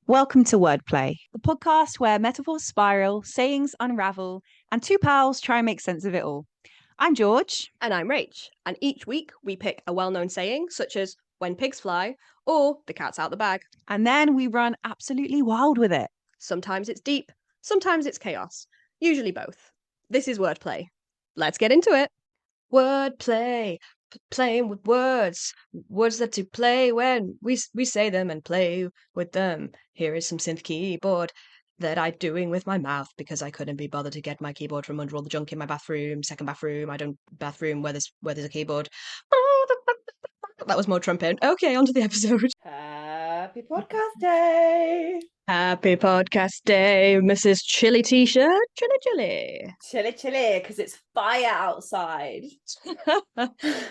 Welcome to Wordplay, the podcast where metaphors spiral, sayings unravel, and two pals try and make sense of it all. I'm George. And I'm Rach. And each week we pick a well-known saying, such as when pigs fly, or the cat's out the bag. And then we run absolutely wild with it. Sometimes it's deep, sometimes it's chaos. Usually both. This is Wordplay. Let's get into it. Wordplay. Playing with words. Words that to play when we say them and play with them. Here is some synth keyboard that I'm doing with my mouth because I couldn't be bothered to get my keyboard from under all the junk in my bathroom. Second bathroom, bathroom where there's a keyboard. That was more trumping. Okay, on to the episode. Happy podcast day. Happy podcast day, Mrs. Chilly T-shirt. Chilly. Chilly, because it's fire outside.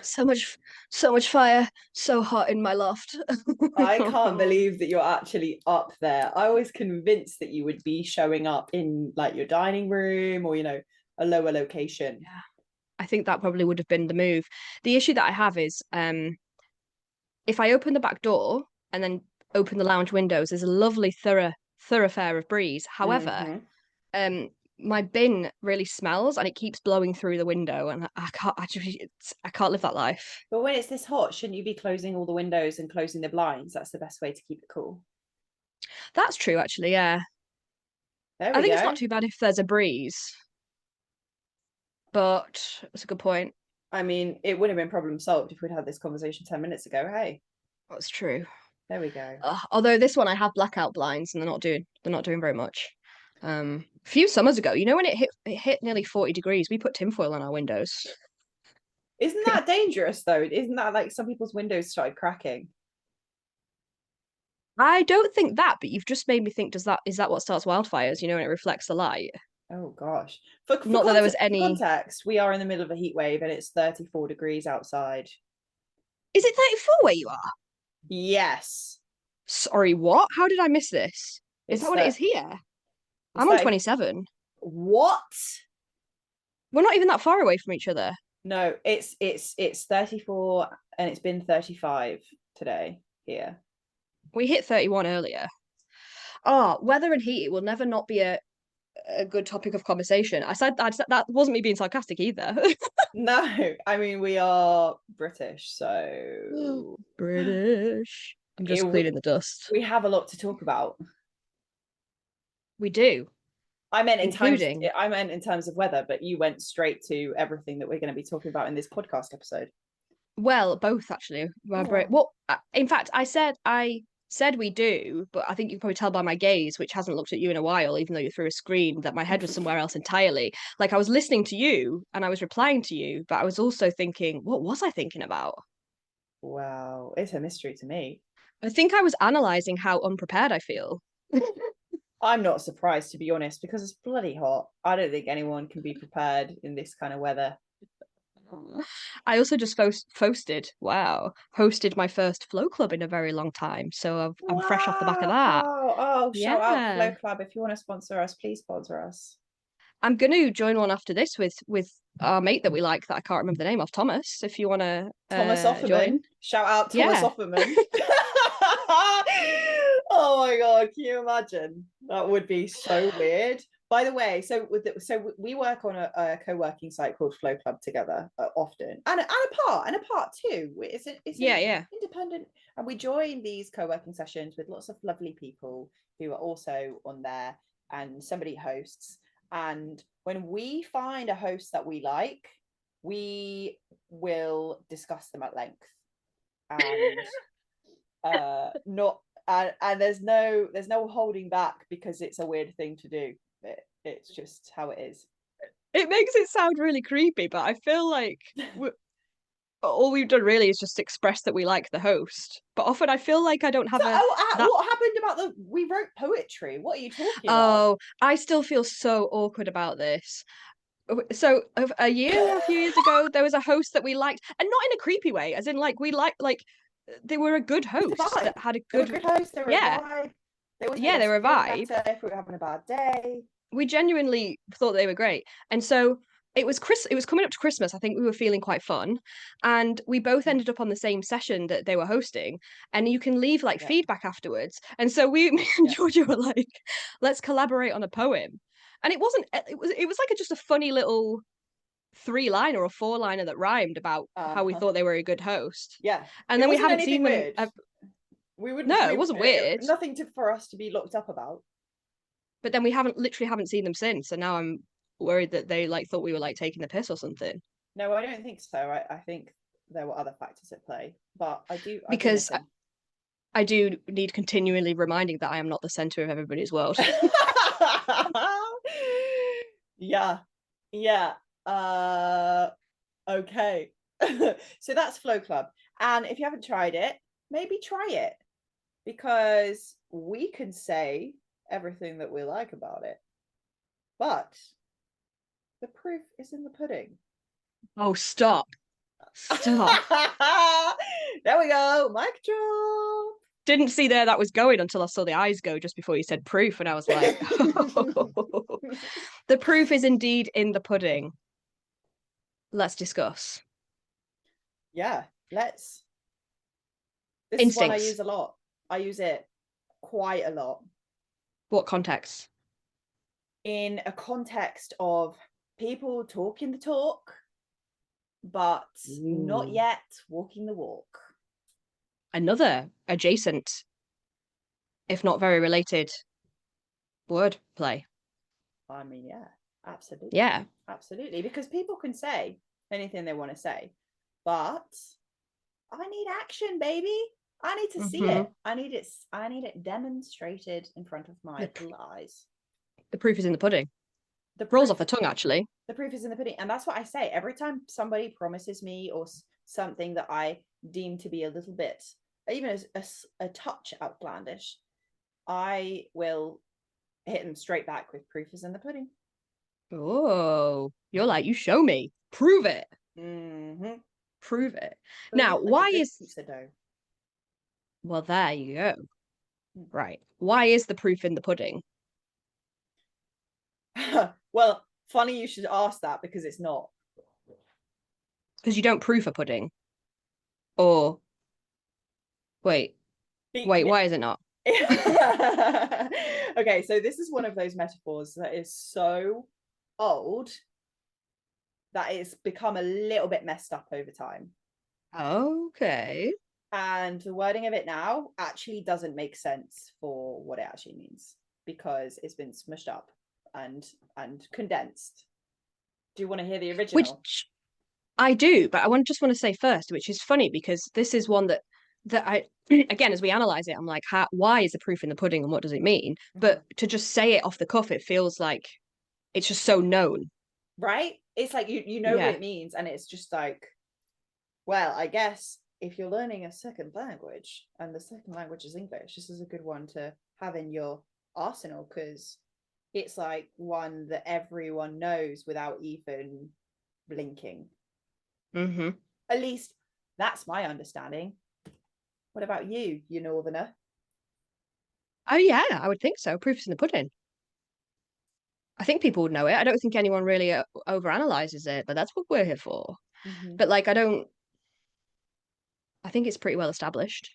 So much fire, so hot in my loft. I can't believe that you're actually up there. I was convinced that you would be showing up in like your dining room or, a lower location. Yeah, I think that probably would have been the move. The issue that I have is if I open the back door and then open the lounge windows, there's a lovely thoroughfare of breeze. However, my bin really smells and it keeps blowing through the window, and I can't live that life. But when it's this hot, shouldn't you be closing all the windows and closing the blinds? That's the best way to keep it cool. That's true, actually. Yeah, I think it's not too bad if there's a breeze, but it's a good point. I mean, it would have been problem solved if we'd had this conversation 10 minutes ago. Hey, that's true. There we go. Although this one I have blackout blinds and they're not doing very much. A few summers ago, when it hit nearly 40 degrees, we put tinfoil on our windows. Isn't that dangerous though? Isn't that like some people's windows started cracking? I don't think that, but you've just made me think, is that what starts wildfires, and it reflects the light? Oh gosh. Not that there was any context, we are in the middle of a heat wave and it's 34 degrees outside. Is it 34 where you are? Yes. Sorry, what? How did I miss this? Is that what it is here? I'm on 27. What? We're not even that far away from each other. No, it's 34 and it's been 35 today here. We hit 31 earlier. Weather and heat, it will never not be a good topic of conversation. I said that wasn't me being sarcastic either. No, I mean, we are British, so British. I'm just cleaning the dust. We have a lot to talk about. We do. I meant in terms of weather, but you went straight to everything that we're going to be talking about in this podcast episode. Well, both actually. Well, in fact, I said we do, but I think you can probably tell by my gaze, which hasn't looked at you in a while, even though you're through a screen, that my head was somewhere else entirely. Like I was listening to you and I was replying to you, but I was also thinking, what was I thinking about? Wow, it's a mystery to me. I think I was analysing how unprepared I feel. I'm not surprised, to be honest, because it's bloody hot. I don't think anyone can be prepared in this kind of weather. I also just hosted my first Flow Club in a very long time, so I'm fresh off the back of that. Shout out Flow Club. If you want to sponsor us, please sponsor us. I'm going to join one after this with our mate that we like, that I can't remember the name of, Thomas, if you want to Thomas Offerman. Join. Shout out Thomas Offerman. Oh my god, can you imagine? That would be so weird. By the way, so we work on a co-working site called Flow Club together often, and a part too. It's independent, and we join these co-working sessions with lots of lovely people who are also on there, and somebody hosts. And when we find a host that we like, we will discuss them at length, and there's no holding back, because it's a weird thing to do. It's just how it is. It makes it sound really creepy, but I feel like all we've done really is just express that we like the host. But often I feel like I don't have what happened about we wrote poetry? What are you talking about? Oh, I still feel so awkward about this. So a few years ago, there was a host that we liked, and not in a creepy way, as in like we liked, like they were a good host that had a good host. They were a vibe. They were a vibe. If we were having a bad day, we genuinely thought they were great. And so it was coming up to Christmas. I think we were feeling quite fun, and we both ended up on the same session that they were hosting, and you can leave like Yeah. feedback afterwards. And so me and Yeah. Georgia were like, let's collaborate on a poem. And it was like just a funny little 3-liner or 4-liner that rhymed about how we thought they were a good host. Yeah. And It then we wasn't haven't anything seen them. weird. We wouldn't. No, it wasn't weird. Nothing for us to be looked up about. But then we literally haven't seen them since, and now I'm worried that they like thought we were like taking the piss or something. No, I don't think so. I think there were other factors at play, but I do Because miss him. I do need continually reminding that I am not the center of everybody's world. Yeah. Okay. So that's Flow Club, and if you haven't tried it, maybe try it, because we can say everything that we like about it, but the proof is in the pudding. Oh, stop. Stop. There we go. Mic drop. Didn't see there that was going until I saw the eyes go just before you said proof, and I was like, oh. The proof is indeed in the pudding. Let's discuss. Yeah, let's. This is one I Instincts. use a lot. I use it quite a lot. What context? In a context of people talking the talk, but not yet walking the walk. Another adjacent, if not very related, word play. I mean, yeah, absolutely. Yeah. Absolutely. Because people can say anything they want to say, but I need action, baby. I need to see it. I need it demonstrated in front of my little eyes. The proof is in the pudding. The rolls off the tongue, actually. The proof is in the pudding. And that's what I say. Every time somebody promises me or something that I deem to be a little bit, even a touch outlandish, I will hit them straight back with proof is in the pudding. Oh, you're like, you show me. Prove it. Mm-hmm. Prove it. Prove now, it like why a good is... pizza dough. Well, there you go. Right. Why is the proof in the pudding? Well, funny you should ask that, because it's not. Because you don't proof a pudding. Or wait, why is it not? Okay, so this is one of those metaphors that is so old that it's become a little bit messed up over time. Okay. And the wording of it now actually doesn't make sense for what it actually means, because it's been smushed up and condensed. Do you want to hear the original? Which I do, but just want to say first, which is funny because this is one that I again, as we analyze it, I'm like, why is the proof in the pudding and what does it mean? But to just say it off the cuff, it feels like it's just so known, right? It's like you know what it means, and it's just like, well, I guess if you're learning a second language and the second language is English, this is a good one to have in your arsenal, because it's like one that everyone knows without even blinking. At least that's my understanding. What about you northerner? Oh yeah, I would think so. Proof's in the pudding. I think people would know it. I don't think anyone really overanalyzes it, but that's what we're here for. But like, I think it's pretty well established.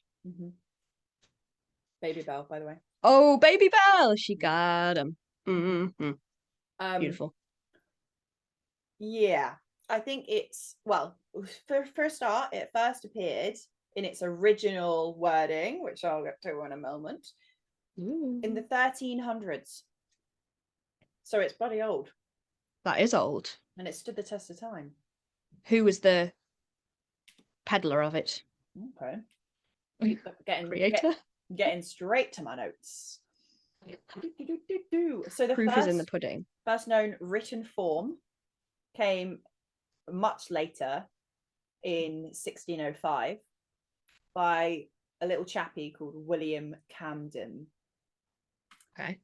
Baby Bell, by the way. Oh, Baby Bell, she got him. Beautiful. Yeah, I think it's, well, for a start, it first appeared in its original wording, which I'll get to in a moment, in the 1300s. So it's bloody old. That is old. And it stood the test of time. Who was the peddler of it? Okay. Creator? Getting straight to my notes. So the proof is in the pudding. First known written form came much later, in 1605, by a little chappie called William Camden. Okay.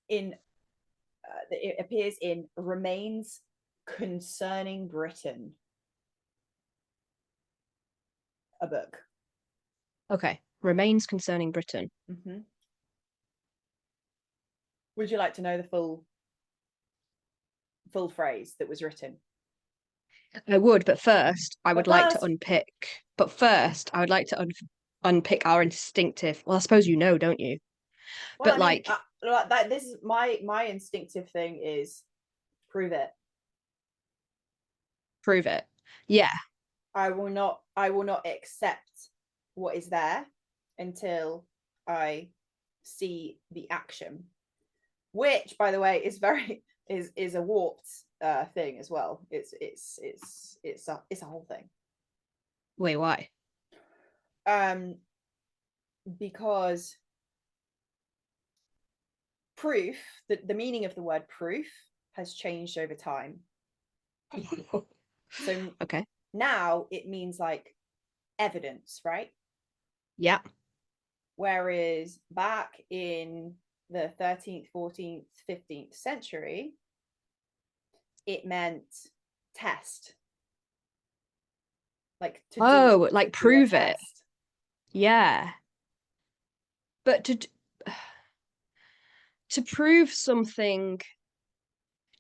It appears in Remains Concerning Britain, a book. Okay. Remains Concerning Britain. Would you like to know the full full phrase that was written. I would, but first I would But like to first, unpick. But first, I would like to unpick our instinctive. Well, I suppose you know, don't you? well, But I mean, like, that this is my instinctive thing is prove it. prove it. Yeah. I will not accept what is there until I see the action, which, by the way, is very is a warped thing as well. It's a whole thing. Wait, why? Because proof, the meaning of the word proof has changed over time. So Okay. now it means like evidence, right? Yeah. Whereas back in the 13th, 14th, 15th century, it meant test. Like Oh, like do a prove it. test. Yeah. But to prove something,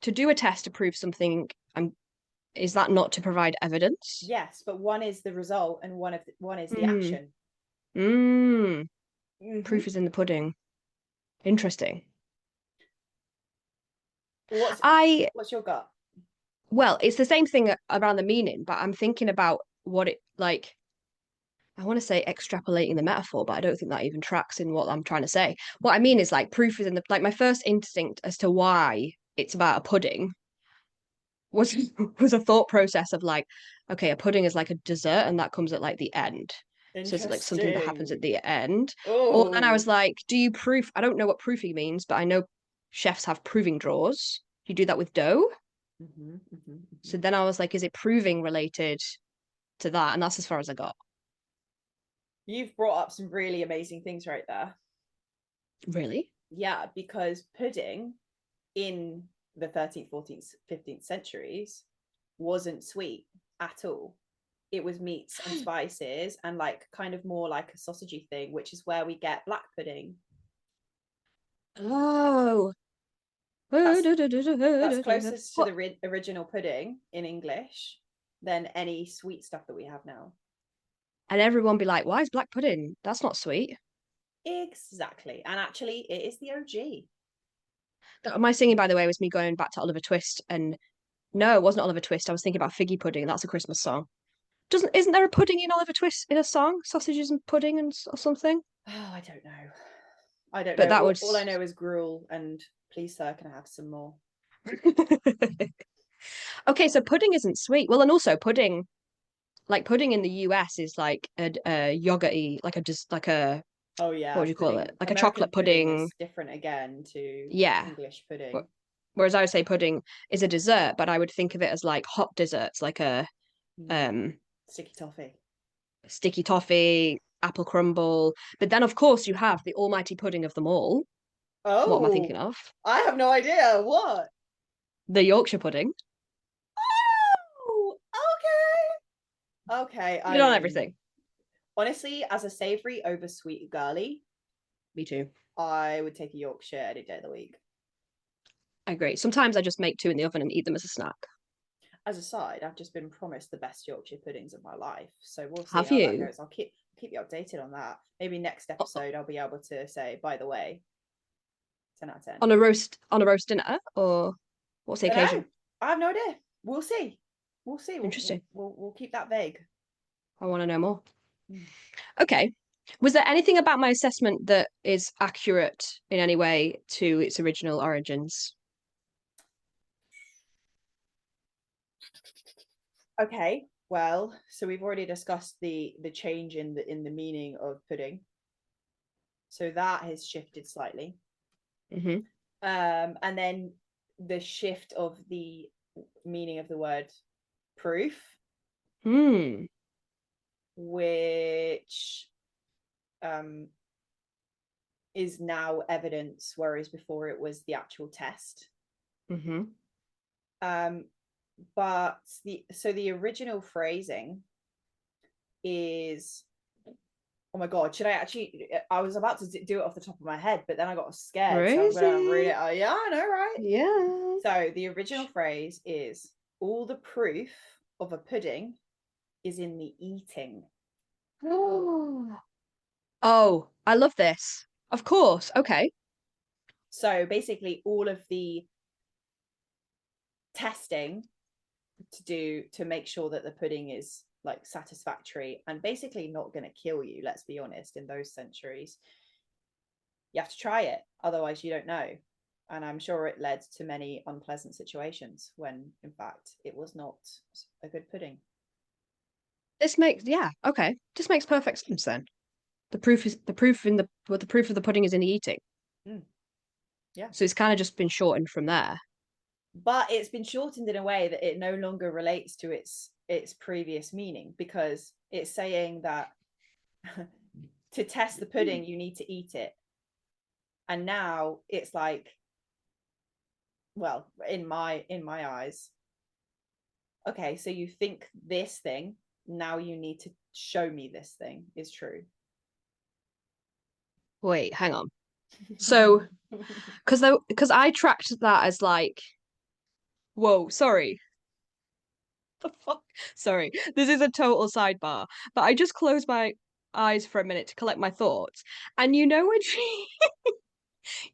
to do a test to prove something, is that not to provide evidence? Yes, but one is the result and one is the Mm. action. Mm. Mm-hmm. Proof is in the pudding. Interesting. What's I what's your gut? Well, it's the same thing around the meaning, but I'm thinking about what it like. I want to say extrapolating the metaphor, but I don't think that even tracks in what I'm trying to say. What I mean is like proof is in the like my first instinct as to why it's about a pudding was was a thought process of like, okay, a pudding is like a dessert and that comes at like the end. So it's like something that happens at Interesting. the end. Or then I was Oh. like, do you proof? I don't know what proofing means, but I know chefs have proving drawers. You do that with dough. Mm-hmm, mm-hmm, So mm-hmm. then I was like, is it proving related to that? And that's as far as I got. You've brought up some really amazing things right there. Really? Yeah, because pudding in the 13th, 14th, 15th centuries wasn't sweet at all. It was meats and spices and like kind of more like a sausagey thing, which is where we get black pudding. Oh. That's that's What? closest to the original pudding in English than any sweet stuff that we have now. And everyone be like, why is black pudding? That's not sweet. Exactly. And actually, it is the OG. My singing, by the way, was me going back to Oliver Twist. And no, it wasn't Oliver Twist. I was thinking about Figgy Pudding. That's a Christmas song. Isn't there a pudding in Oliver Twist in a song? Sausages and pudding or something? Oh, I don't know. I don't But know. that All I was know is gruel and please, sir, can I have some more? okay, so pudding isn't sweet. Well, and also pudding, like pudding in the US is like a yogurty, like a just like a Oh what yeah, would you call it? pudding. Like a American chocolate pudding pudding. is different again to Yeah. English pudding. Whereas I would say pudding is a dessert, but I would think of it as like hot desserts, like a um Sticky toffee. sticky toffee, apple crumble. But then of course you have the almighty pudding of them all. What am I thinking Oh, of? I have no idea. What? The Yorkshire pudding. Oh, okay. Okay. Put it I on mean, everything. honestly, as a savory over sweet girly, Me too. I would take a Yorkshire any day of the week. I agree. Sometimes I just make two in the oven and eat them as a snack. As a side, I've just been promised the best Yorkshire puddings of my life, so we'll see Have how that you? goes. I'll keep you updated on that. Maybe next O- episode I'll be able to say, by the way, 10 out of 10. On a roast dinner or what's the Don't know. occasion? I have no idea. We'll see. We'll see. Interesting. We'll keep that vague. I want to know more. Mm. Okay. Was there anything about my assessment that is accurate in any way to its original origins? Okay. Well, so we've already discussed the change in the meaning of pudding. So that has shifted slightly. Mm-hmm. And then the shift of the meaning of the word proof, Hmm. which is now evidence, whereas before it was the actual test. Mm-hmm. But the original phrasing is Oh my God, should I actually? I was about to do it off the top of my head, but then I got scared. So I'm going to read Crazy. it. Yeah, I know, right? Yeah. So the original phrase is all the proof of a pudding is in the eating. Oh, I love this. Of course. Okay. So basically, all of the testing to do to make sure that the pudding is like satisfactory and basically not going to kill you, let's be honest, in those centuries, you have to try it, otherwise you don't know. And I'm sure it led to many unpleasant situations when in fact it was not a good pudding. This makes okay. This makes perfect sense then. The proof in the proof of the pudding is in the eating. Yeah, So it's kind of just been shortened from there. but it's been shortened in a way that it no longer relates to its previous meaning, because it's saying that to test the pudding you need to eat it, and now it's like, well, in my eyes, okay, so you think this thing, now you need to show me this thing is true. Wait, hang on. So, because I tracked that as like, whoa, sorry, the fuck, sorry, this is a total sidebar, but I just closed my eyes for a minute to collect my thoughts, and you know when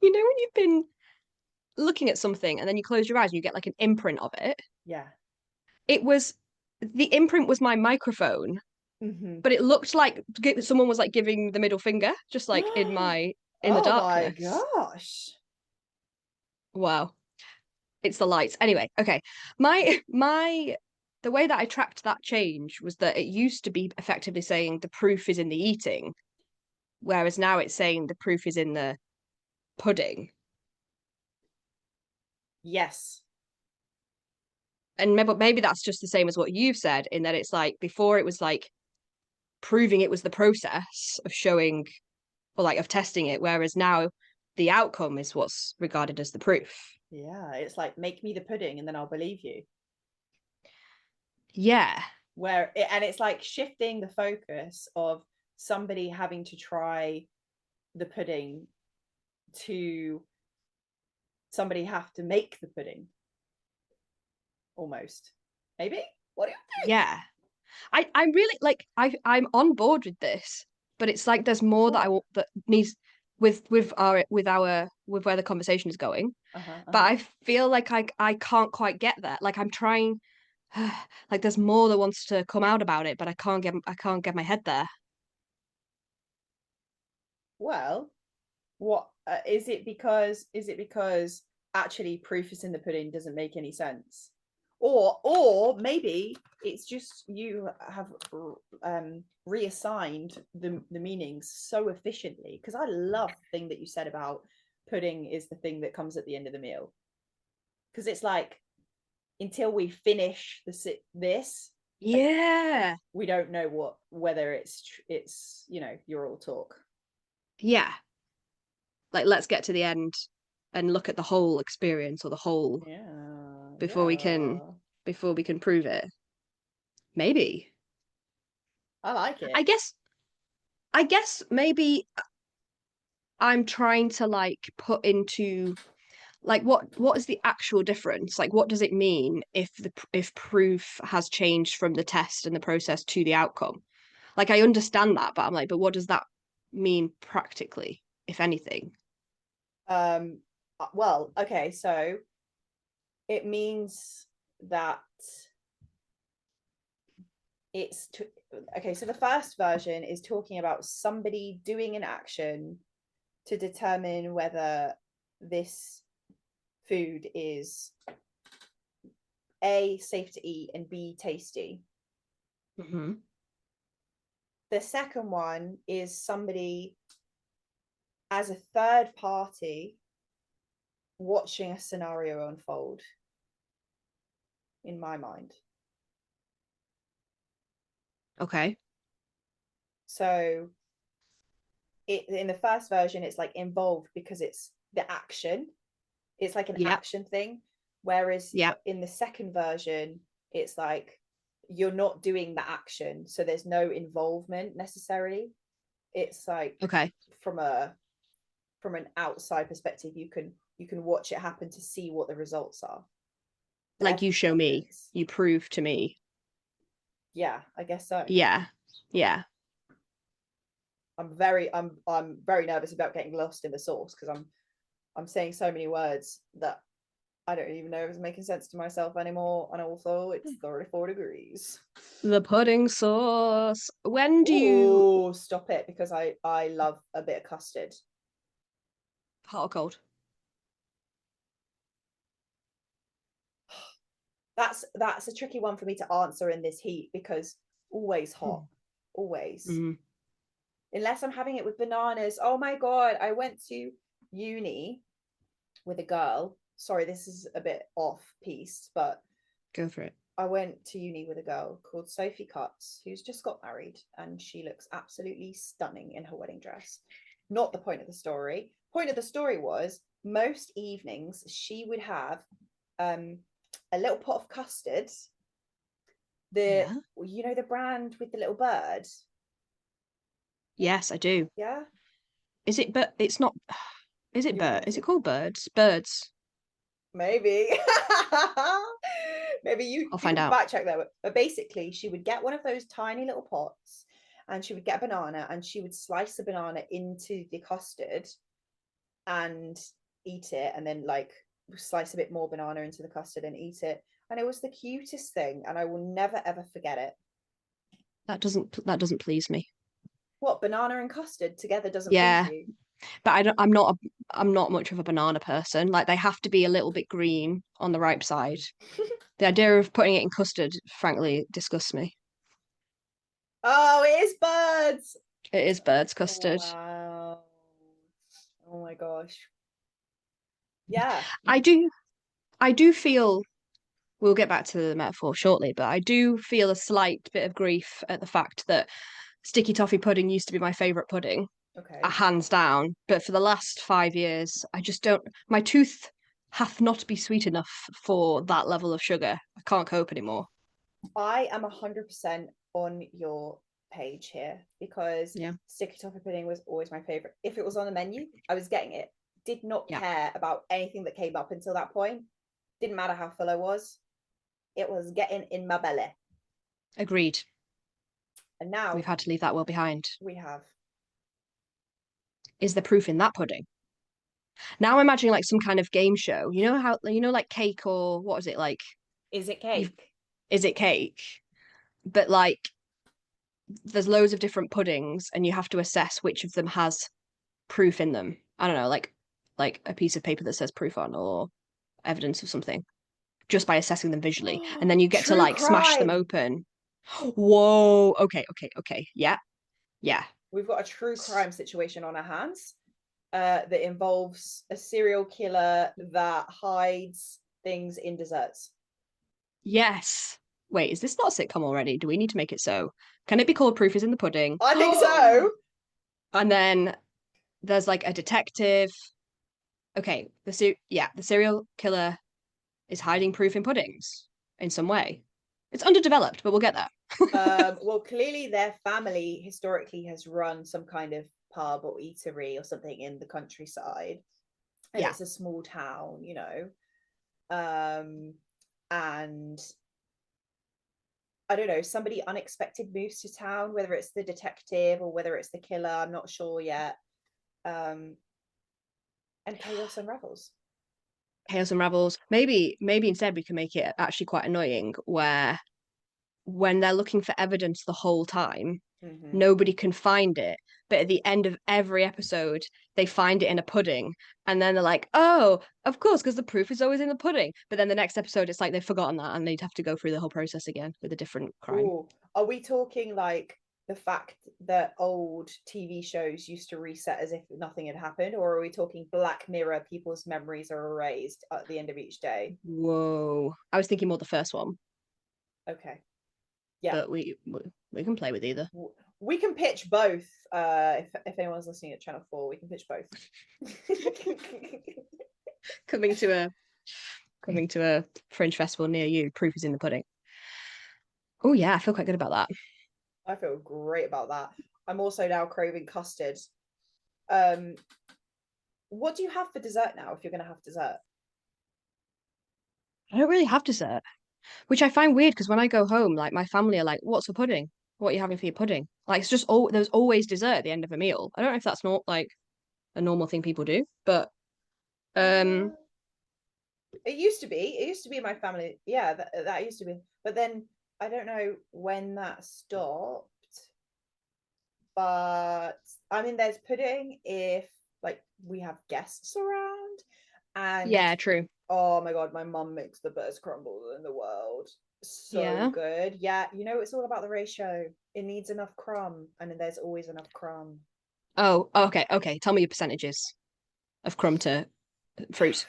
you've been looking at something and then you close your eyes and you get like an imprint of it. Yeah. It was the imprint was my microphone, Mm-hmm. but it looked like someone was like giving the middle finger, just like in the Oh my darkness. gosh. Wow. It's the lights. Anyway, okay. My the way that I tracked that change was that it used to be effectively saying the proof is in the eating, whereas now it's saying the proof is in the pudding. Yes. And maybe that's just the same as what you've said, in that it's like before it was like proving it was the process of showing or like of testing it, whereas now the outcome is what's regarded as the proof. Yeah, it's like make me the pudding and then I'll believe you. Yeah. And it's like shifting the focus of somebody having to try the pudding to somebody have to make the pudding, almost. Maybe? What do you think? Yeah. I'm really like I'm on board with this, but it's like there's more that What? that needs with where the conversation is going. Uh-huh, But uh-huh. I feel like I can't quite get there. Like I'm trying like there's more that wants to come out about it, but I can't get my head there. Well, what is it because actually proof is in the pudding doesn't make any sense, or maybe it's just you have reassigned the meanings so efficiently, because I love the thing that you said about pudding is the thing that comes at the end of the meal, because it's like until we finish this, like, Yeah. we don't know whether it's you're all talk. Yeah. Like let's get to the end and look at the whole experience or the whole Yeah, before we can yeah, prove it. Maybe. I like I it. guess I guess maybe I'm trying to like put into like what is the actual difference? Like what does it mean if proof has changed from the test and the process to the outcome? Like I understand that, but I'm like, but what does that mean practically, if anything? Well, okay, so it means that it's to, okay, so the first version is talking about somebody doing an action to determine whether this food is A, safe to eat, and B, tasty. Mm-hmm. The second one is somebody as a third party watching a scenario unfold, in my mind. Okay. So in the first version, it's like involved because it's the action. It's like an Yep. action thing. Whereas Yep. in the second version, it's like you're not doing the action. So there's no involvement necessarily. It's like Okay. from an outside perspective, you can watch it happen to see what the results are. Like you show me, Evidence. you prove to me. Yeah, I guess so. Yeah. Yeah. I'm very nervous about getting lost in the source because I'm saying so many words that I don't even know if it's making sense to myself anymore. And also, it's 34 degrees. The pudding sauce. When do you Oh, stop it! Because I love a bit of custard. hot or cold? That's a tricky one for me to answer in this heat because always hot, always. Mm. Unless I'm having it with bananas. Oh my god! I went to uni with a girl. Sorry, this is a bit off piece, but Go for it. I went to uni with a girl called Sophie Cutts, who's just got married, and she looks absolutely stunning in her wedding dress. Not the point of the story. Point of the story was most evenings she would have a little pot of custard. The Yeah. you know the brand with the little bird. Yes, I do. Yeah, Is it but it's not is it you were bird? Is it thinking called birds? Birds. maybe. Maybe I'll you find can out. fact check that. But basically, she would get one of those tiny little pots, and she would get a banana, and she would slice the banana into the custard, and eat it, and then like slice a bit more banana into the custard and eat it. And it was the cutest thing, and I will never ever forget it. That doesn't please me. What, banana and custard together doesn't please Yeah, you? but I'm not much of a banana person. Like they have to be a little bit green on the ripe side. The idea of putting it in custard, frankly, disgusts me. Oh, it is birds. It is birds Oh, custard. wow. Oh my gosh. Yeah. I do I do feel we'll get back to the metaphor shortly, but I do feel a slight bit of grief at the fact that sticky toffee pudding used to be my favourite pudding, Okay. hands down. But for the last 5 years, I just don't. My tooth hath not be sweet enough for that level of sugar. I can't cope anymore. I am 100% on your page here because Yeah, sticky toffee pudding was always my favorite. If it was on the menu, I was getting it. Did not yeah, care about anything that came up until that point. Didn't matter how full I was. It was getting in my belly. agreed. And We've now had to leave that well behind. we have. Is there proof in that pudding? Now I'm imagining like some kind of game show. You know how like cake or what is it like? Is it You cake? is it cake? But like there's loads of different puddings and you have to assess which of them has proof in them. I don't know, like a piece of paper that says proof on or evidence of something just by assessing them visually. And then you get to True like smash them crime. open. Whoa. Okay. Yeah. Yeah. We've got a true crime situation on our hands that involves a serial killer that hides things in desserts. Yes. Wait, is this not a sitcom already? Do we need to make it so? Can it be called Proof is in the Pudding? I think so. And then there's like a detective. Okay, the serial killer is hiding proof in puddings in some way. It's underdeveloped, but we'll get there. Well, clearly their family historically has run some kind of pub or eatery or something in the countryside, and Yeah. it's a small town, you know. And I don't know, somebody unexpected moves to town, whether it's the detective or whether it's the killer, I'm not sure yet. And chaos unravels. Chaos unravels. Maybe instead we can make it actually quite annoying where when they're looking for evidence the whole time, Mm-hmm. nobody can find it. But at the end of every episode, they find it in a pudding. And then they're like, oh, of course, because the proof is always in the pudding. But then the next episode, it's like they've forgotten that and they'd have to go through the whole process again with a different crime. Ooh. Are we talking like the fact that old TV shows used to reset as if nothing had happened, or are we talking Black Mirror, people's memories are erased at the end of each day? Whoa. I was thinking more the first one, Okay. Yeah. but we can play with either. We can pitch both. If anyone's listening at Channel 4, we can pitch both. coming to a fringe festival near you, proof is in the pudding. Oh yeah, I feel quite good about that. I feel great about that. I'm also now craving custard. What do you have for dessert now if you're going to have dessert? I don't really have dessert, which I find weird because when I go home, like my family are like, "What's for pudding? What are you having for your pudding?" Like it's just there's always dessert at the end of a meal. I don't know if that's not like a normal thing people do, but Uh, um, it used to be. It used to be in my family. Yeah, that used to be. But then I don't know when that stopped. But I mean, there's pudding if like we have guests around, and yeah, true. oh my god, my mum makes the best crumbles in the world. So Yeah. good. Yeah, you know, it's all about the ratio. It needs enough crumb, and there's always enough crumb. Oh, okay, okay. Tell me your percentages of crumb to fruit.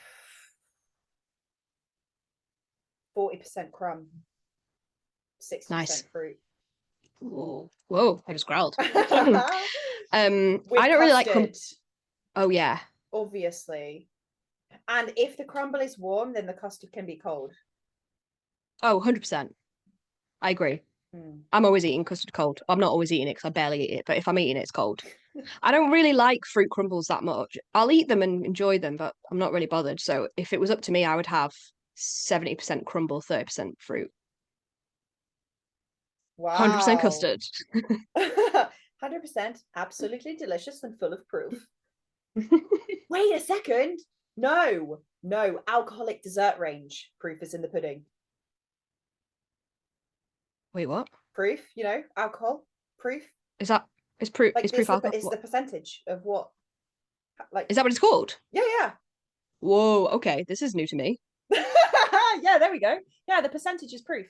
40% crumb, Nice. 60% fruit. Whoa, whoa! I just growled. With I don't really like crumb. custard, Oh yeah. obviously. And if the crumble is warm, then the custard can be cold. Oh, 100%. I agree. Mm. I'm always eating custard cold. I'm not always eating it because I barely eat it, but if I'm eating it, it's cold. I don't really like fruit crumbles that much. I'll eat them and enjoy them, but I'm not really bothered. So if it was up to me, I would have 70% crumble, 30% fruit, 100% Wow. custard. 100% absolutely delicious and full of proof. Wait a second. No, no, alcoholic dessert range. Proof is in the pudding. Wait, what? Proof, you know, alcohol, proof. Is that is proof Like is this proof alcohol? is What? the percentage of what, like, Is that what it's called? yeah, Whoa, okay. This is new to me. yeah. Yeah, there we go. Yeah, the percentage is proof.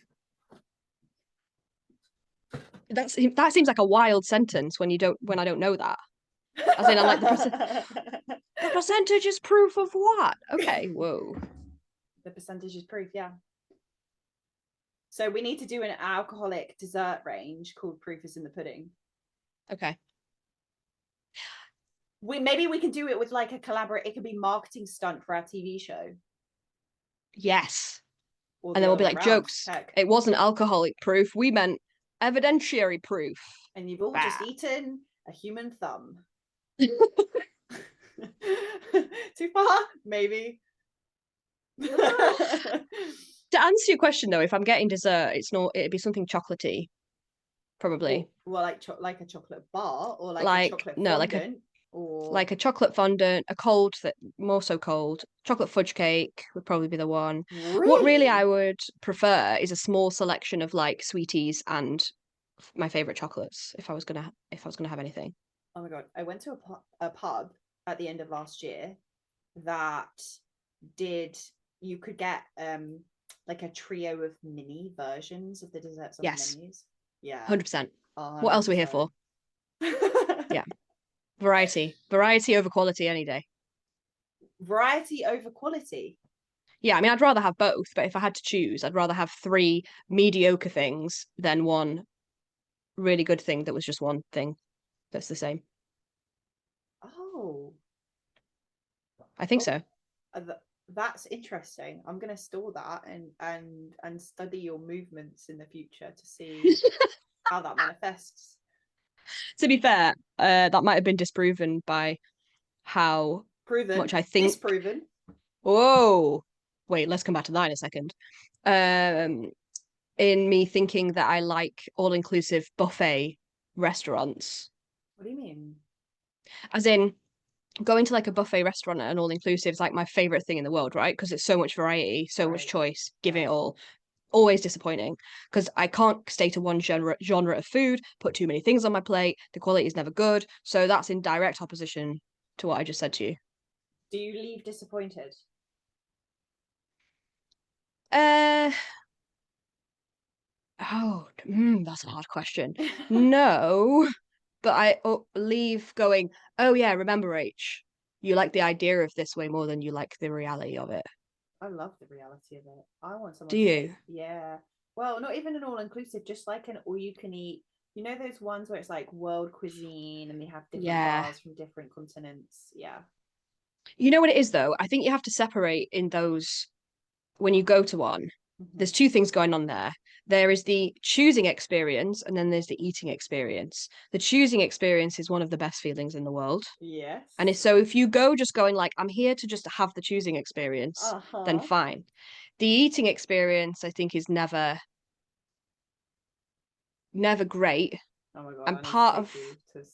That seems like a wild sentence when I don't know that. As in I'm like the percentage is proof of what? Okay, whoa. The percentage is proof, yeah. So we need to do an alcoholic dessert range called Proof is in the Pudding. Okay. Maybe we can do it with like a collaborate. It could be marketing stunt for our TV show, Yes. or And the then we'll other be way like, around. jokes. Heck, It wasn't alcoholic proof. We meant evidentiary proof. and you've all just Bah. eaten a human thumb. Too far, maybe. To answer your question though, if I'm getting dessert, it'd be something chocolatey, probably. Well, like a chocolate bar, or like a Like chocolate no, fondant, or like a chocolate fondant, a cold that more so cold. Chocolate fudge cake would probably be the one. What really I really. would prefer is a small selection of like sweeties and my favorite chocolates if I was gonna have anything. Oh my god, I went to a pub at the end of last year that did you could get like a trio of mini versions of the desserts on the Yes, menus. Yeah, 100%. What else are we here 100%. for? Yeah, variety over quality any day. Variety over quality. Yeah, I mean, I'd rather have both, but if I had to choose, I'd rather have three mediocre things than one really good thing that was just one thing that's the same. Oh, I think oh, so. that's interesting. I'm gonna store that and study your movements in the future to see how that manifests. To be fair, that might have been disproven by how Proven, much I think. disproven. Whoa, wait, let's come back to that in a second. Um, in me thinking that I like all-inclusive buffet restaurants, What do you mean? as in going to like a buffet restaurant at an all-inclusive is like my favorite thing in the world, right? Because it's so much variety, so much Right. choice, giving Yeah. it all. Always disappointing because I can't stay to one genre of food, put too many things on my plate, the quality is never good. So that's in direct opposition to what I just said to you. Do you leave disappointed? Uh that's a hard question. No, but I leave going, oh yeah, remember H, you like the idea of this way more than you like the reality of it. I love the reality of it. I want Do someone to say, you? yeah. Well, not even an all inclusive, just like an all you can eat. You know those ones where it's like world cuisine and they have different Yeah. bars from different continents. Yeah. You know what it is though? I think you have to separate in those when you go to one. Mm-hmm. There's two things going on there. There is the choosing experience, and then there's the eating experience. The choosing experience is one of the best feelings in the world. Yes. And so if you go just going like, I'm here to just have the choosing experience, then fine. The eating experience, I think, is never great. Oh my God, And I part need of to take you to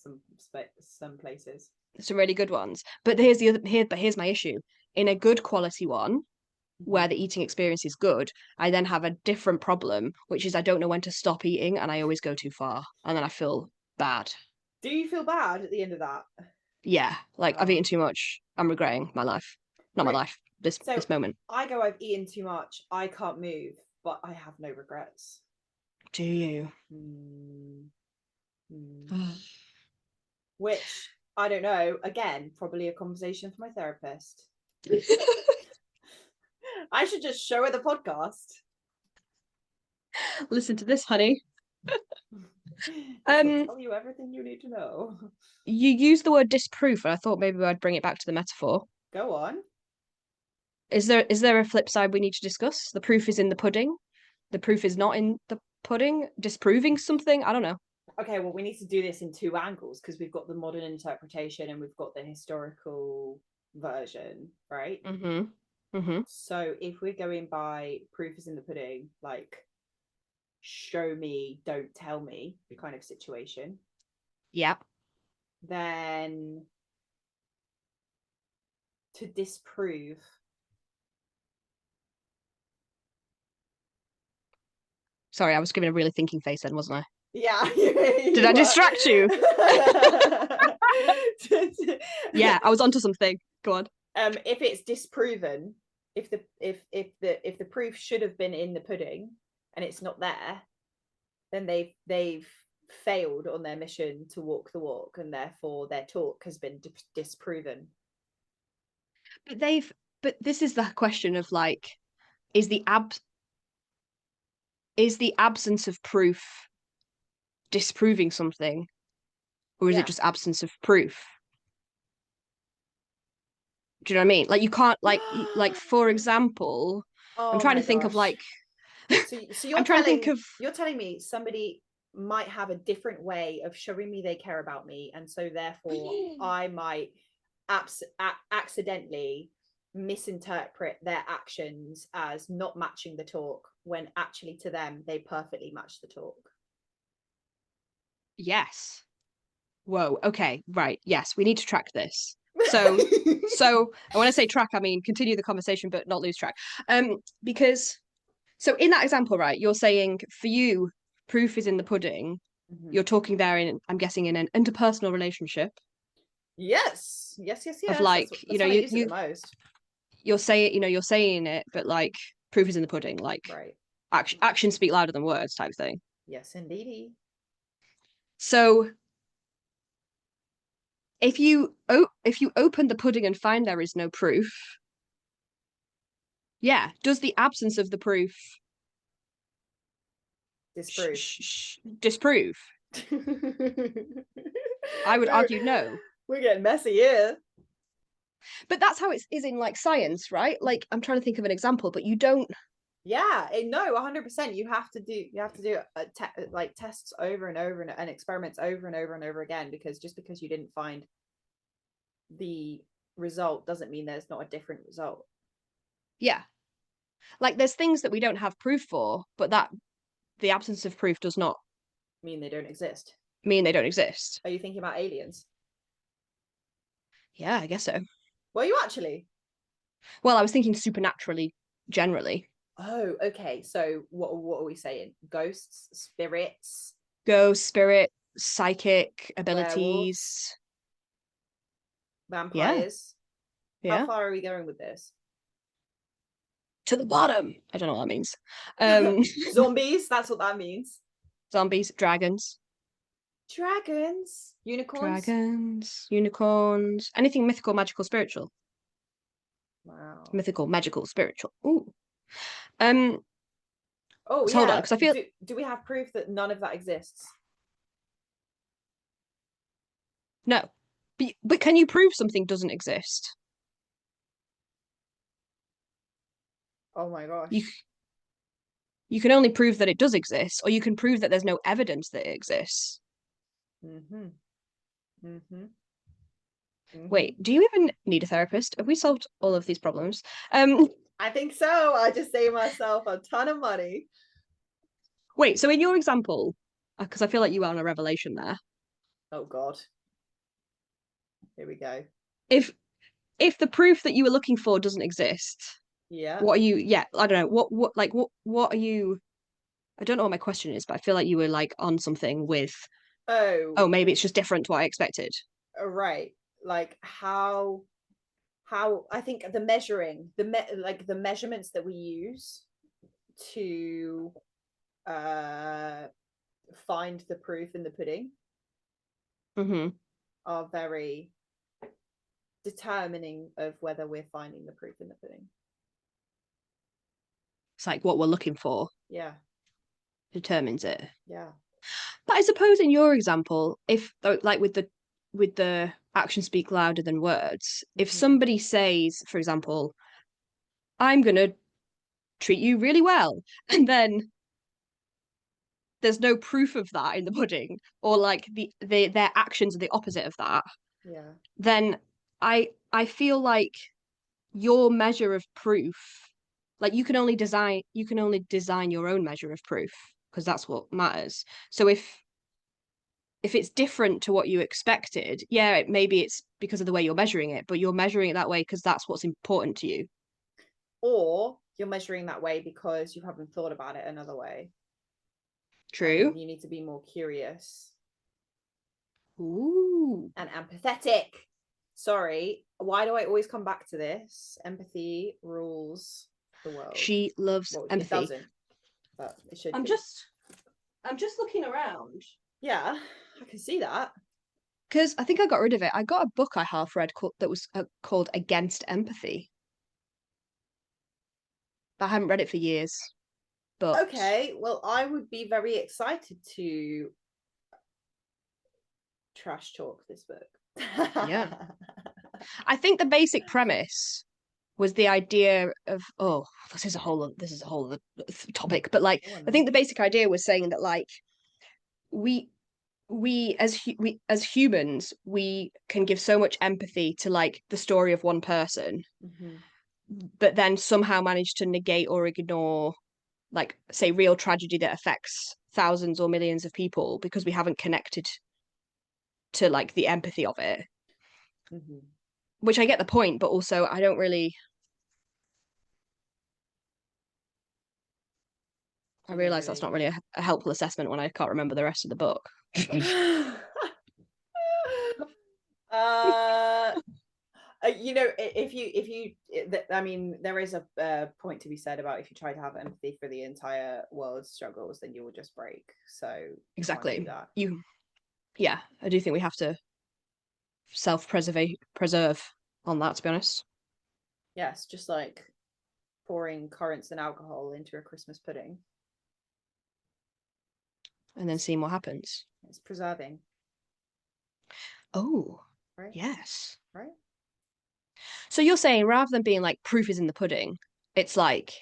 some places. some really good ones. But here's my issue. In a good quality one, where the eating experience is good, I then have a different problem, which is I don't know when to stop eating and I always go too far and then I feel bad. Do you feel bad at the end of that? Yeah, like I've Oh. eaten too much. I'm regretting my life. Not my life. This moment. I go, I've eaten too much. I can't move, but I have no regrets. Do you? Which I don't know. Again, probably a conversation for my therapist. I should just show her the podcast. Listen to this, honey. I'll tell you everything you need to know. You used the word disproof, and I thought maybe I'd bring it back to the metaphor. Go on. Is there a flip side we need to discuss? The proof is in the pudding. The proof is not in the pudding. Disproving something. I don't know. Okay, well, we need to do this in two angles because we've got the modern interpretation and we've got the historical version, right? So if we're going by proof is in the pudding, like show me, don't tell me kind of situation. Yeah. Then to disprove. Sorry, I was giving a really thinking face then, wasn't I? Yeah. Did I distract you? Yeah, I was onto something. Go on. If it's disproven, if the proof should have been in the pudding and it's not there, then they've failed on their mission to walk the walk, and therefore their talk has been disproven. But this is the question of like, is the absence of proof disproving something, or is it just absence of proof? Do you know what I mean? Like you can't like for example, I'm trying to think of like. So you're I'm trying to think of. You're telling me somebody might have a different way of showing me they care about me, and so therefore I might accidentally misinterpret their actions as not matching the talk when actually to them they perfectly match the talk. Yes. Whoa. Okay. Right. Yes. We need to track this. So and when I say track, I mean continue the conversation, but not lose track. Because so in that example, right, you're saying for you, proof is in the pudding. You're talking there in, I'm guessing, in an interpersonal relationship. Yes. Of like, that's you know, you the most. You're saying it, but like proof is in the pudding. Like, right. Actions speak louder than words, type thing. Yes, indeed. So if you open the pudding and find there is no proof, yeah, does the absence of the proof disprove? I would argue no. We're getting messy here. But that's how it is in like science, right? Like I'm trying to think of an example, but you don't. Yeah, no, 100%. You have to do like tests over and over and experiments over and over and over again, because just because you didn't find the result doesn't mean there's not a different result. Yeah. Like there's things that we don't have proof for, but that the absence of proof does not mean they don't exist. Are you thinking about aliens? Yeah, I guess so. Were you actually? Well, I was thinking supernaturally, generally. Oh, okay. So what are we saying? Ghosts, spirits? Ghost, spirit, psychic abilities. Werewolves, vampires? Yeah. How far are we going with this? To the bottom. I don't know what that means. Zombies, that's what that means. Zombies, dragons. Unicorns. Anything mythical, magical, spiritual. Wow. Mythical, magical, spiritual. Ooh. Oh, so hold on, because I feel. Do we have proof that none of that exists? No, but can you prove something doesn't exist? Oh my gosh. you can only prove that it does exist, or you can prove that there's no evidence that it exists. Mm-hmm. Mm-hmm. Wait, do you even need a therapist? Have we solved all of these problems? I think so. I just saved myself a ton of money. Wait, so in your example, because I feel like you are on a revelation there. Oh God. Here we go. If the proof that you were looking for doesn't exist, Yeah. what are you? Yeah, I don't know. What are you? I don't know what my question is, but I feel like you were like on something with. Oh, Oh, maybe it's just different to what I expected. right. Like how I think the measuring like the measurements that we use to find the proof in the pudding Mm-hmm. are very determining of whether we're finding the proof in the pudding. It's like what we're looking for Yeah. determines it. Yeah. But I suppose in your example, if like with the actions speak louder than words, if Mm-hmm. somebody says, for example, I'm gonna treat you really well, and then there's no proof of that in the pudding, or like their actions are the opposite of that, Yeah. then I feel like your measure of proof, like you can only design your own measure of proof because that's what matters. So if it's different to what you expected, yeah, maybe it's because of the way you're measuring it, but you're measuring it that way because that's what's important to you. Or you're measuring that way because you haven't thought about it another way. True. And you need to be more curious. Ooh. And empathetic. Sorry, why do I always come back to this? Empathy rules the world. She loves well, empathy. It doesn't, but it should. I'm just looking around. Yeah, I can see that. Because I think I got rid of it. I got a book I half read that was called Against Empathy. But I haven't read it for years. But Okay, well, I would be very excited to trash talk this book. yeah, I think the basic premise was the idea of this is a whole other topic, but like I think the basic idea was saying that like we we as humans we can give so much empathy to like the story of one person, Mm-hmm. but then somehow manage to negate or ignore like say real tragedy that affects thousands or millions of people because we haven't connected to like the empathy of it. Mm-hmm. Which I get the point, but also I don't really. I realize that's not really a helpful assessment when I can't remember the rest of the book. uh I mean there is a point to be said about if you try to have empathy for the entire world's struggles, then you will just break. So Exactly. that. Yeah, I do think we have to preserve on that, to be honest. Yes, just like pouring currants and alcohol into a Christmas pudding. And then seeing what happens. It's preserving. Oh, right? Yes. Right? So you're saying rather than being like proof is in the pudding, it's like,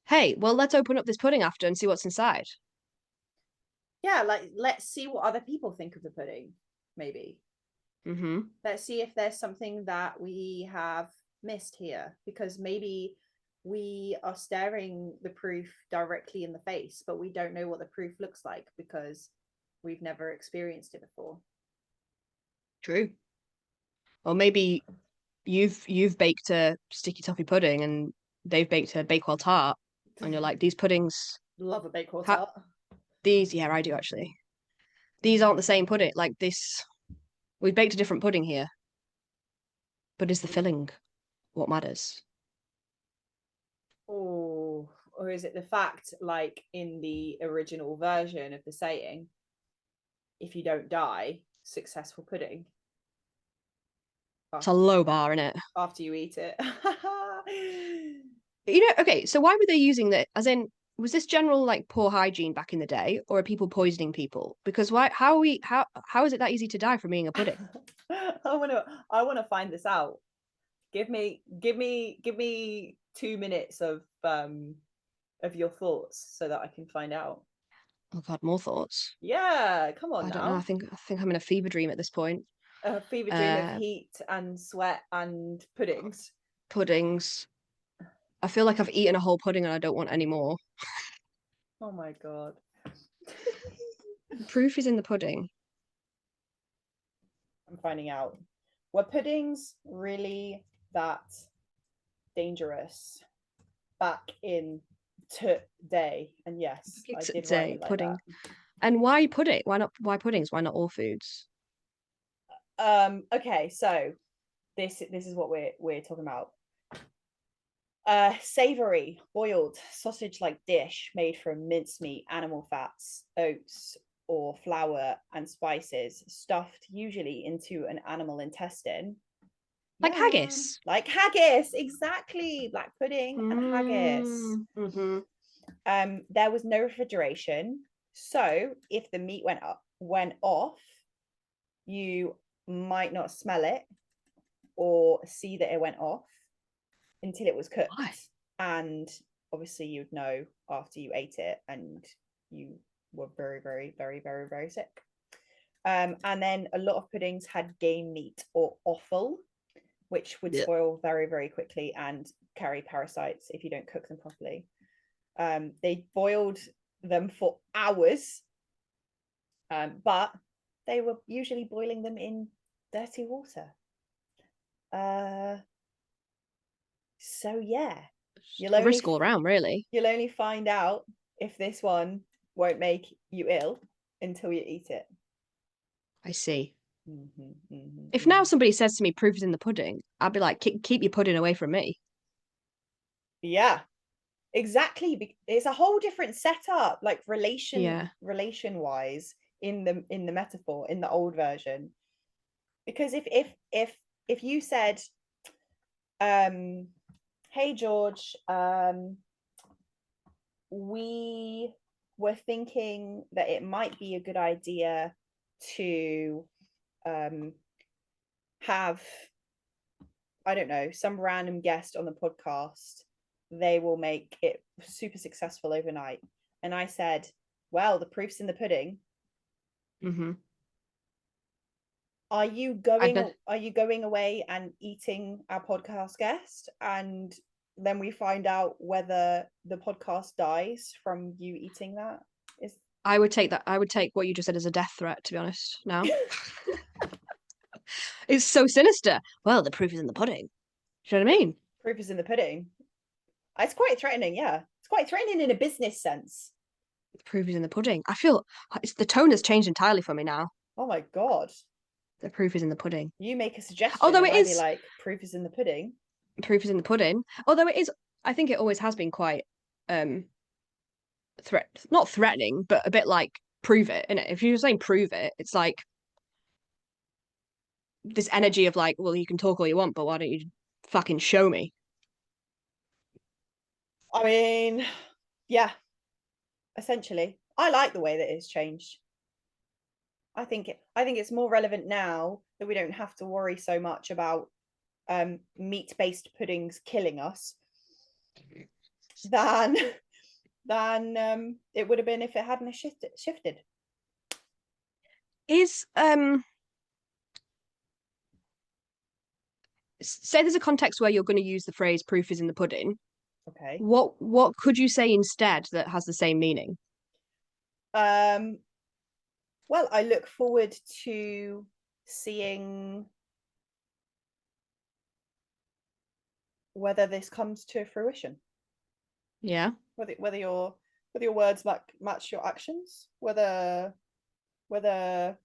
hey, well, let's open up this pudding after and see what's inside. Yeah, like let's see what other people think of the pudding, maybe. Mm-hmm. Let's see if there's something that we have missed here, because maybe we are staring the proof directly in the face, but we don't know what the proof looks like because we've never experienced it before. True. Or maybe you've baked a sticky toffee pudding and they've baked a Bakewell tart, and you're like, these puddings, Love a Bakewell tart. yeah, I do actually. These aren't the same pudding. Like this, we baked a different pudding here. But is the filling what matters? Oh, or is it the fact, like in the original version of the saying, if you don't die, successful pudding? It's a low bar, isn't it? After you eat it. Okay, so why were they using that? As in, was this general like poor hygiene back in the day, or are people poisoning people? Because why? How is it that easy to die from eating a pudding? I wanna find this out. Give me 2 minutes of of your thoughts so that I can find out? Oh God, more thoughts. Yeah, come on I don't know. now. I think I'm in a fever dream at this point. A fever dream of heat and sweat and puddings. Puddings. I feel like I've eaten a whole pudding and I don't want any more. Oh my God. Proof is in the pudding. I'm finding out. Were puddings really that dangerous back in today? And yes, I did write Today, it like pudding. And why pudding? Why puddings? Why not all foods? that. Okay, so this is what we're talking about. Savory, boiled, sausage-like dish made from mincemeat, animal fats, oats, or flour and spices, stuffed usually into an animal intestine. Like haggis. Like haggis, exactly. Black pudding and haggis. There was no refrigeration, so if the meat went off, you might not smell it or see that it went off until it was cooked. Why? And obviously you'd know after you ate it, and you were very, very, very, very, very sick. And then a lot of puddings had game meat or offal, which would spoil very, very quickly and carry parasites if you don't cook them properly. They boiled them for hours, but they were usually boiling them in dirty water. So yeah, Risk all around, really. You'll only find out if this one won't make you ill until you eat it. I see. If now somebody says to me, proof is in the pudding, I'd be like, keep your pudding away from me. Yeah, exactly. It's a whole different setup, like relation wise in the metaphor in the old version. Because if you said, hey George, we were thinking that it might be a good idea to have, I don't know, some random guest on the podcast. They will make it super successful overnight. And I said, well, the proof's in the pudding. Are you going away and eating our podcast guest, and then we find out whether the podcast dies from you eating that? I would take what you just said as a death threat, to be honest, now. It's so sinister. Well, the proof is in the pudding. Do you know what I mean? Proof is in the pudding. It's quite threatening, yeah. It's quite threatening in a business sense. The proof is in the pudding. I feel the tone has changed entirely for me now. Oh my God. The proof is in the pudding. You make a suggestion, although it is, be like, proof is in the pudding. Proof is in the pudding. Although it is, I think it always has been quite not threatening, but a bit like prove it. And if you're saying prove it, it's like this energy of like, well, you can talk all you want, but why don't you fucking show me? I mean, yeah, essentially. I like the way that it's changed. I think it's more relevant now that we don't have to worry so much about meat-based puddings killing us than it would have been if it hadn't shifted. Is say there's a context where you're going to use the phrase proof is in the pudding. Okay. What could you say instead that has the same meaning? Well, I look forward to seeing whether this comes to fruition. Yeah. Whether your words match your actions, whether it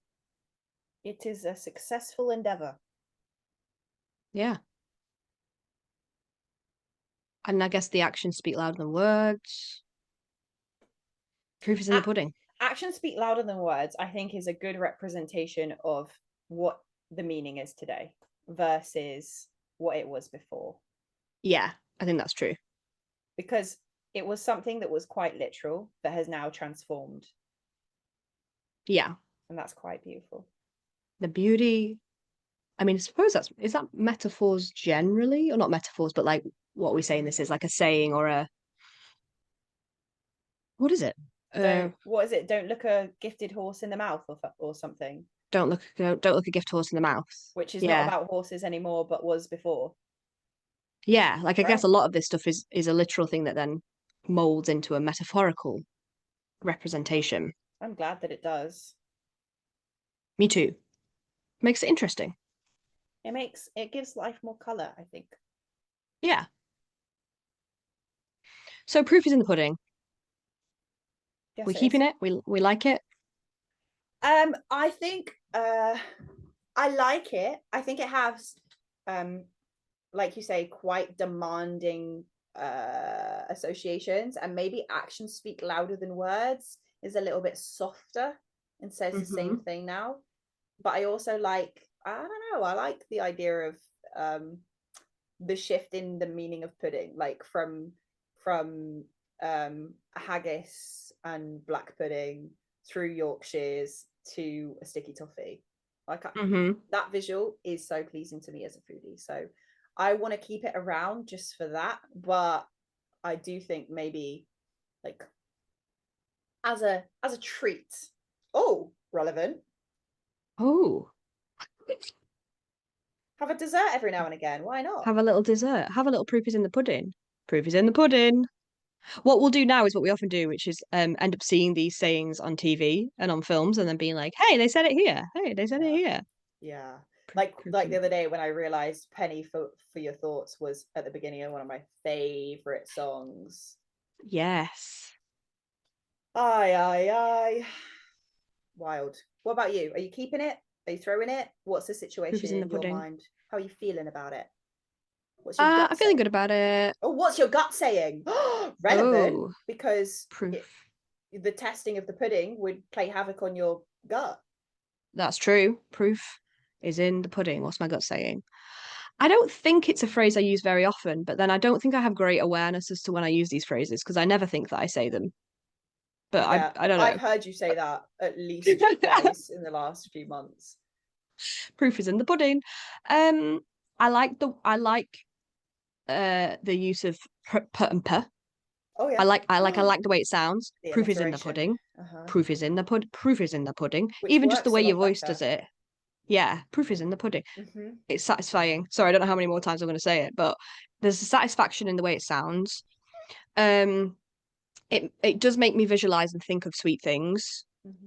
is a successful endeavor. Yeah. And I guess the actions speak louder than words. Proof is in the pudding. Actions speak louder than words, I think, is a good representation of what the meaning is today versus what it was before. Yeah, I think that's true. Because it was something that was quite literal that has now transformed. Yeah. And that's quite beautiful. The beauty, I mean, I suppose is that metaphors generally, or not metaphors, but like what we say in this is like a saying or a What is it? What is it? Don't look a gifted horse in the mouth or something. Don't look a gift horse in the mouth. Which is not Yeah. about horses anymore, but was before. Yeah, like I guess Right. a lot of this stuff is a literal thing that then molds into a metaphorical representation. I'm glad that it does. Me too. Makes it interesting. It gives life more color, I think. Yeah. So proof is in the pudding. Yes, We're it is. keeping it. We like it. I think I like it. I think it has like you say, quite demanding associations, and maybe actions speak louder than words is a little bit softer and says the same thing now. But I also like, I don't know, I like the idea of the shift in the meaning of pudding, like from haggis and black pudding through Yorkshires to a sticky toffee. Like that visual is so pleasing to me as a foodie. So I want to keep it around just for that. But I do think maybe like as a treat. Oh, relevant. Oh, Have a dessert every now and again. Why not? have a little dessert. Have a little proof is in the pudding. Proof is in the pudding. What we'll do now is what we often do, which is end up seeing these sayings on TV and on films and then being like, hey, they said it here. Hey, they said it here. Yeah. Like the other day when I realized Penny for Your Thoughts was at the beginning of one of my favorite songs. Yes. Aye. Wild. What about you? Are you keeping it? Are you throwing it? What's the situation in your mind? How are you feeling about it? What's your gut I'm feeling saying? good about it. Oh, what's your gut saying? Relevant, Oh, because proof. the testing of the pudding would play havoc on your gut. That's true. Proof is in the pudding. What's my gut saying? I don't think it's a phrase I use very often, but then I don't think I have great awareness as to when I use these phrases because I never think that I say them. But Yeah, I don't I've know. heard you say that at least twice in the last few months. Proof is in the pudding. I like the use of p and p. Oh yeah. I like the way it sounds. The Proof is in the alliteration. pudding. Proof is in the proof is in the pudding. Which Even just the works way a your lot voice better. does it. Yeah, proof is in the pudding. It's satisfying. Sorry, I don't know how many more times I'm going to say it, but there's a satisfaction in the way it sounds. It does make me visualize and think of sweet things,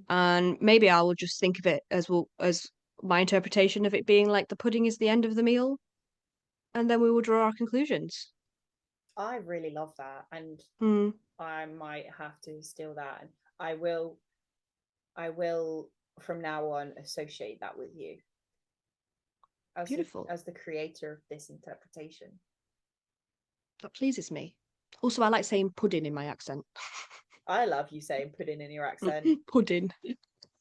and maybe I will just think of it as my interpretation of it being like the pudding is the end of the meal, and then we will draw our conclusions. I really love that, and I might have to steal that, and I will from now on associate that with you as Beautiful. as the creator of this interpretation. That pleases me. Also, I like saying pudding in my accent. I love you saying pudding in your accent. Pudding.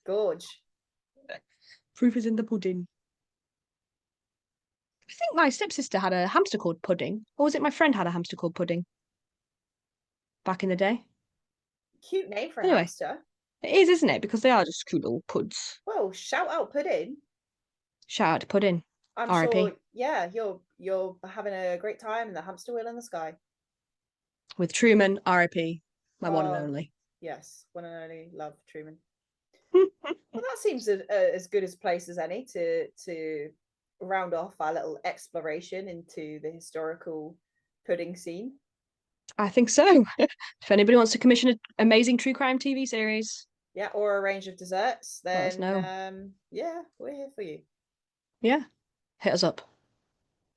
Gorge. Proof is in the pudding. I think my stepsister had a hamster called Pudding, or was it my friend had a hamster called Pudding back in the day? Cute name for a Anyway, hamster. it is, isn't it? Because they are just cute little puds. Well, shout out pudding. Shout out to Pudding. I'm R.I.P. sure, yeah, you're having a great time in the hamster wheel in the sky. With Truman, R.I.P. My one and only. Yes, one and only. Love Truman. Well, that seems as good a place as any to round off our little exploration into the historical pudding scene. I think so. If anybody wants to commission an amazing true crime TV series, yeah, or a range of desserts, then let us know. Yeah, we're here for you. Yeah, hit us up.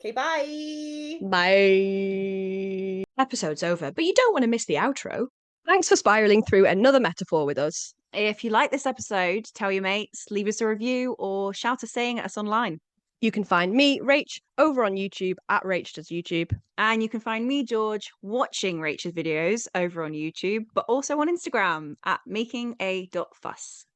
Okay, bye. Bye. Episode's over, but you don't want to miss the outro. Thanks for spiraling through another metaphor with us. If you like this episode, tell your mates, leave us a review, or shout a saying at us online. You can find me, Rach, over on YouTube at Rach Does YouTube. And you can find me, George, watching Rachel's videos over on YouTube, but also on Instagram at makinga.fuss.